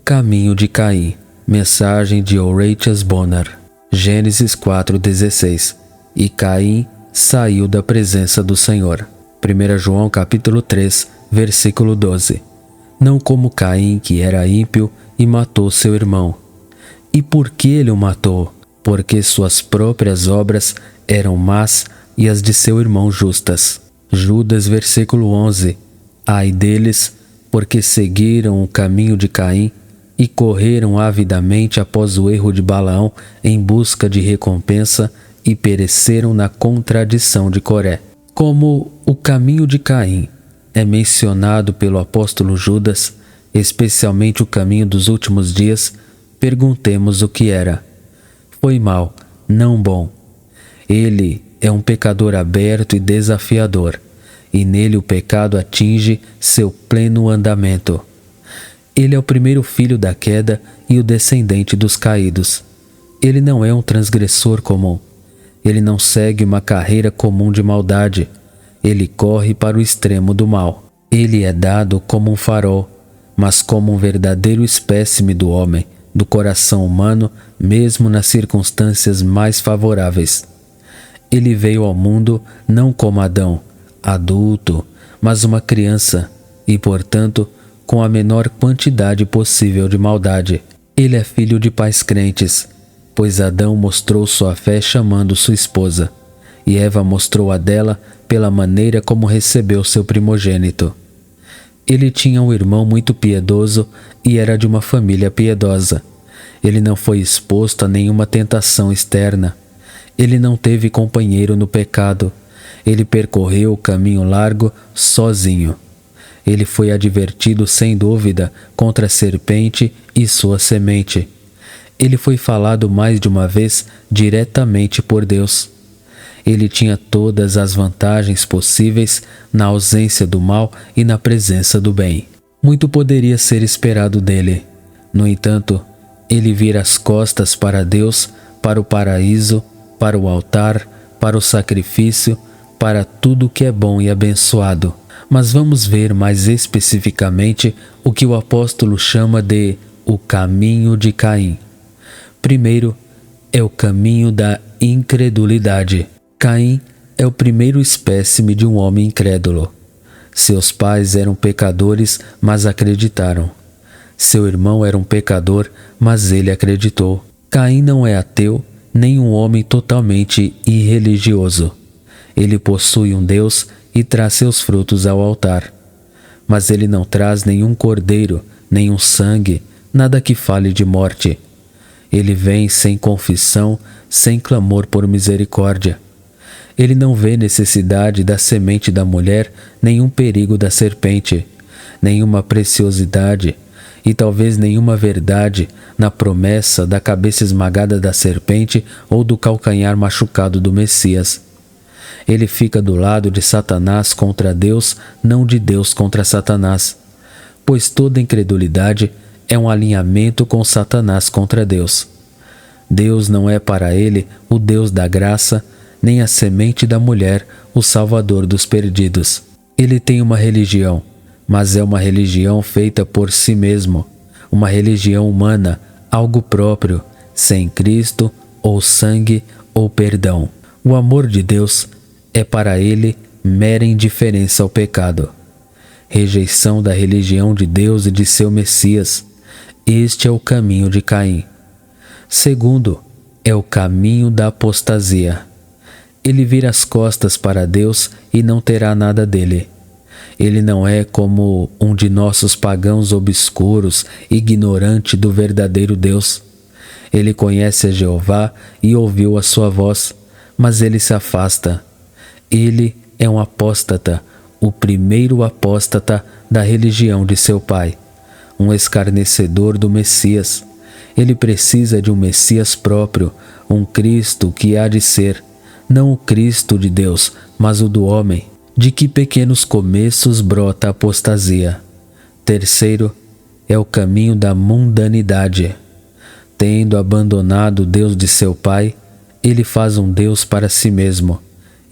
caminho de Caim. Mensagem de Horatius Bonar. Gênesis 4:16. E Caim saiu da presença do Senhor. 1 João capítulo 3, versículo 12. Não como Caim, que era ímpio e matou seu irmão. E por que ele o matou? Porque suas próprias obras eram más e as de seu irmão justas. Judas versículo 11. Ai deles, porque seguiram o caminho de Caim e correram avidamente após o erro de Balaão em busca de recompensa e pereceram na contradição de Coré. Como o caminho de Caim é mencionado pelo apóstolo Judas, especialmente o caminho dos últimos dias, perguntemos o que era. Foi mau, não bom. Ele é um pecador aberto e desafiador, e nele o pecado atinge seu pleno andamento. Ele é o primeiro filho da queda e o descendente dos caídos. Ele não é um transgressor comum. Ele não segue uma carreira comum de maldade. Ele corre para o extremo do mal. Ele é dado como um farol, mas como um verdadeiro espécime do homem, do coração humano, mesmo nas circunstâncias mais favoráveis. Ele veio ao mundo não como Adão, adulto, mas uma criança, e, portanto, com a menor quantidade possível de maldade. Ele é filho de pais crentes, pois Adão mostrou sua fé chamando sua esposa, e Eva mostrou a dela pela maneira como recebeu seu primogênito. Ele tinha um irmão muito piedoso e era de uma família piedosa. Ele não foi exposto a nenhuma tentação externa. Ele não teve companheiro no pecado. Ele percorreu o caminho largo sozinho. Ele foi advertido sem dúvida contra a serpente e sua semente. Ele foi falado mais de uma vez diretamente por Deus. Ele tinha todas as vantagens possíveis na ausência do mal e na presença do bem. Muito poderia ser esperado dele. No entanto, ele vira as costas para Deus, para o paraíso, para o altar, para o sacrifício, para tudo que é bom e abençoado. Mas vamos ver mais especificamente o que o apóstolo chama de o caminho de Caim. Primeiro, é o caminho da incredulidade. Caim é o primeiro espécime de um homem incrédulo. Seus pais eram pecadores, mas acreditaram. Seu irmão era um pecador, mas ele acreditou. Caim não é ateu, nem um homem totalmente irreligioso. Ele possui um Deus e traz seus frutos ao altar. Mas ele não traz nenhum cordeiro, nenhum sangue, nada que fale de morte. Ele vem sem confissão, sem clamor por misericórdia. Ele não vê necessidade da semente da mulher, nenhum perigo da serpente, nenhuma preciosidade e talvez nenhuma verdade na promessa da cabeça esmagada da serpente ou do calcanhar machucado do Messias. Ele fica do lado de Satanás contra Deus, não de Deus contra Satanás, pois toda incredulidade é um alinhamento com Satanás contra Deus. Deus não é para ele o Deus da graça, nem a semente da mulher, o Salvador dos perdidos. Ele tem uma religião, mas é uma religião feita por si mesmo, uma religião humana, algo próprio, sem Cristo, ou sangue, ou perdão. O amor de Deus é para ele mera indiferença ao pecado. Rejeição da religião de Deus e de seu Messias. Este é o caminho de Caim. Segundo, é o caminho da apostasia. Ele vira as costas para Deus e não terá nada dele. Ele não é como um de nossos pagãos obscuros, ignorante do verdadeiro Deus. Ele conhece a Jeová e ouviu a sua voz, mas ele se afasta. Ele é um apóstata, o primeiro apóstata da religião de seu pai, um escarnecedor do Messias. Ele precisa de um Messias próprio, um Cristo que há de ser, não o Cristo de Deus, mas o do homem. De que pequenos começos brota a apostasia. Terceiro, é o caminho da mundanidade. Tendo abandonado o Deus de seu pai, ele faz um Deus para si mesmo.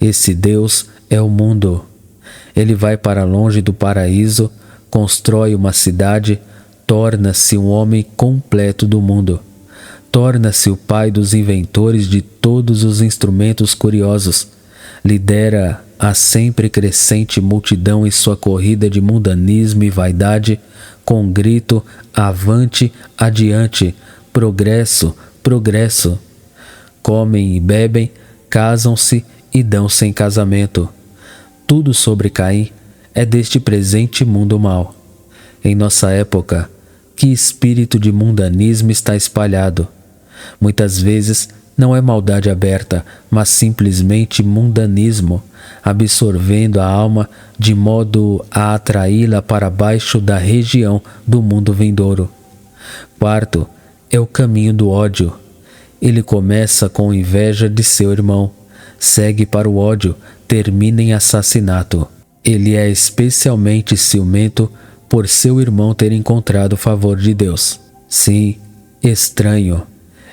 Esse Deus é o mundo. Ele vai para longe do paraíso, constrói uma cidade, torna-se um homem completo do mundo. Torna-se o pai dos inventores de todos os instrumentos curiosos. Lidera a sempre crescente multidão em sua corrida de mundanismo e vaidade, com grito: avante, adiante, progresso, progresso. Comem e bebem, casam-se e dão-se em casamento. Tudo sobre Caim é deste presente mundo mau. Em nossa época, que espírito de mundanismo está espalhado. Muitas vezes não é maldade aberta, mas simplesmente mundanismo, absorvendo a alma de modo a atraí-la para baixo da região do mundo vindouro. Quarto, é o caminho do ódio. Ele começa com inveja de seu irmão, segue para o ódio, termina em assassinato. Ele é especialmente ciumento por seu irmão ter encontrado o favor de Deus. Sim, estranho.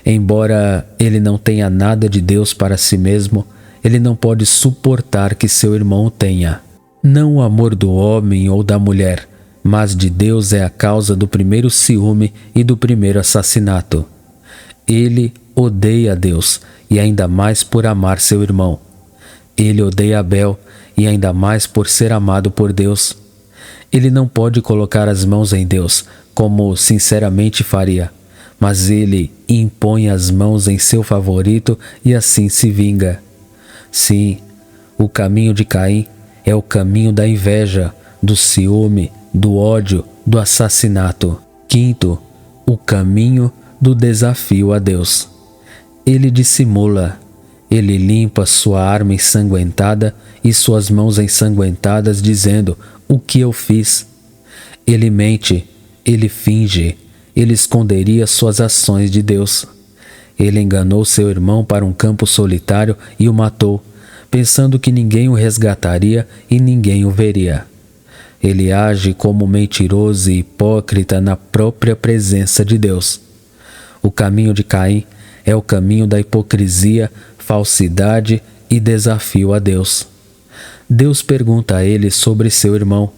Embora ele não tenha nada de Deus para si mesmo, ele não pode suportar que seu irmão o tenha. Não o amor do homem ou da mulher, mas de Deus é a causa do primeiro ciúme e do primeiro assassinato. Ele odeia a Deus, e ainda mais por amar seu irmão. Ele odeia Abel, e ainda mais por ser amado por Deus. Ele não pode colocar as mãos em Deus, como sinceramente faria, mas ele impõe as mãos em seu favorito e assim se vinga. Sim, o caminho de Caim é o caminho da inveja, do ciúme, do ódio, do assassinato. Quinto, o caminho do desafio a Deus. Ele dissimula. Ele limpa sua arma ensanguentada e suas mãos ensanguentadas, dizendo: o que eu fiz? Ele mente, ele finge, ele esconderia suas ações de Deus. Ele enganou seu irmão para um campo solitário e o matou, pensando que ninguém o resgataria e ninguém o veria. Ele age como mentiroso e hipócrita na própria presença de Deus. O caminho de Caim é o caminho da hipocrisia, falsidade e desafio a Deus. Deus pergunta a ele sobre seu irmão.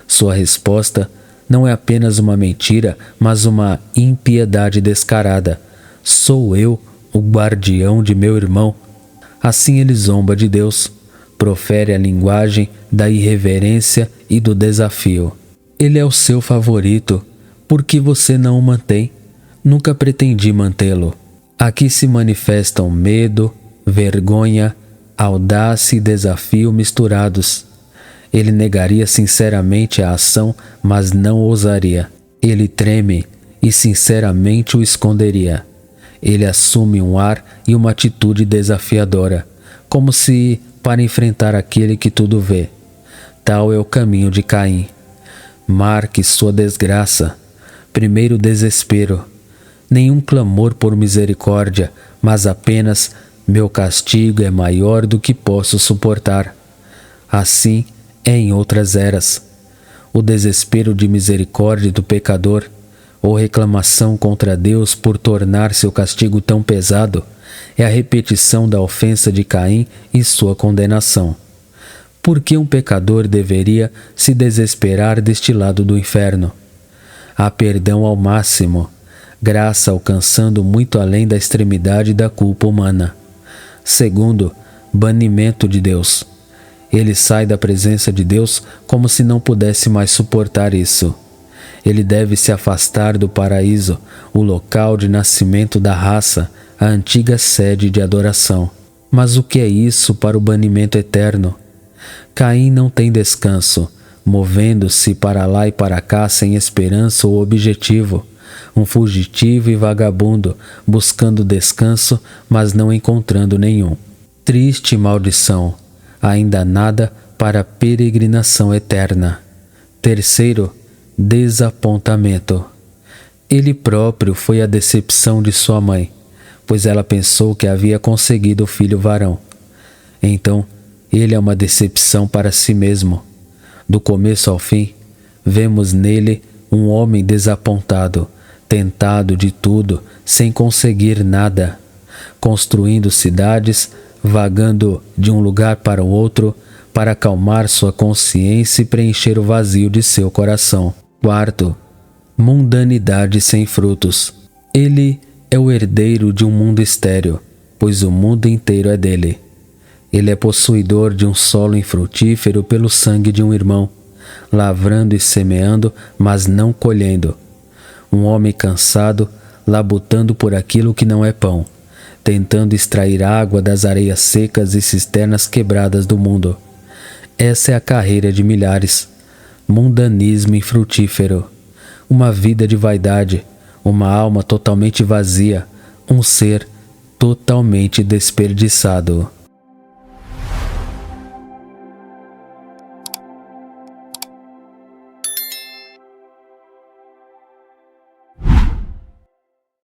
Sua resposta não é apenas uma mentira, mas uma impiedade descarada. Sou eu o guardião de meu irmão. Assim ele zomba de Deus, profere a linguagem da irreverência e do desafio. Ele é o seu favorito, por que você não o mantém? Nunca pretendi mantê-lo. Aqui se manifestam medo, vergonha, audácia e desafio misturados. Ele negaria sinceramente a ação, mas não ousaria. Ele treme e sinceramente o esconderia. Ele assume um ar e uma atitude desafiadora, como se para enfrentar aquele que tudo vê. Tal é o caminho de Caim. Marque sua desgraça. Primeiro desespero. Nenhum clamor por misericórdia, mas apenas: meu castigo é maior do que posso suportar. Assim é em outras eras. O desespero de misericórdia do pecador, ou reclamação contra Deus por tornar seu castigo tão pesado, é a repetição da ofensa de Caim e sua condenação. Por que um pecador deveria se desesperar deste lado do inferno? Há perdão ao máximo, graça alcançando muito além da extremidade da culpa humana. Segundo, banimento de Deus. Ele sai da presença de Deus como se não pudesse mais suportar isso. Ele deve se afastar do paraíso, o local de nascimento da raça, a antiga sede de adoração. Mas o que é isso para o banimento eterno? Caim não tem descanso, movendo-se para lá e para cá sem esperança ou objetivo. Um fugitivo e vagabundo, buscando descanso, mas não encontrando nenhum. Triste maldição, ainda nada para a peregrinação eterna. Terceiro, desapontamento. Ele próprio foi a decepção de sua mãe, pois ela pensou que havia conseguido o filho varão. Então, ele é uma decepção para si mesmo. Do começo ao fim, vemos nele um homem desapontado, tentado de tudo, sem conseguir nada, construindo cidades, vagando de um lugar para o outro, para acalmar sua consciência e preencher o vazio de seu coração. Quarto, mundanidade sem frutos. Ele é o herdeiro de um mundo estéril, pois o mundo inteiro é dele. Ele é possuidor de um solo infrutífero pelo sangue de um irmão, lavrando e semeando, mas não colhendo. Um homem cansado, labutando por aquilo que não é pão, tentando extrair água das areias secas e cisternas quebradas do mundo. Essa é a carreira de milhares. Mundanismo infrutífero. Uma vida de vaidade, uma alma totalmente vazia, um ser totalmente desperdiçado.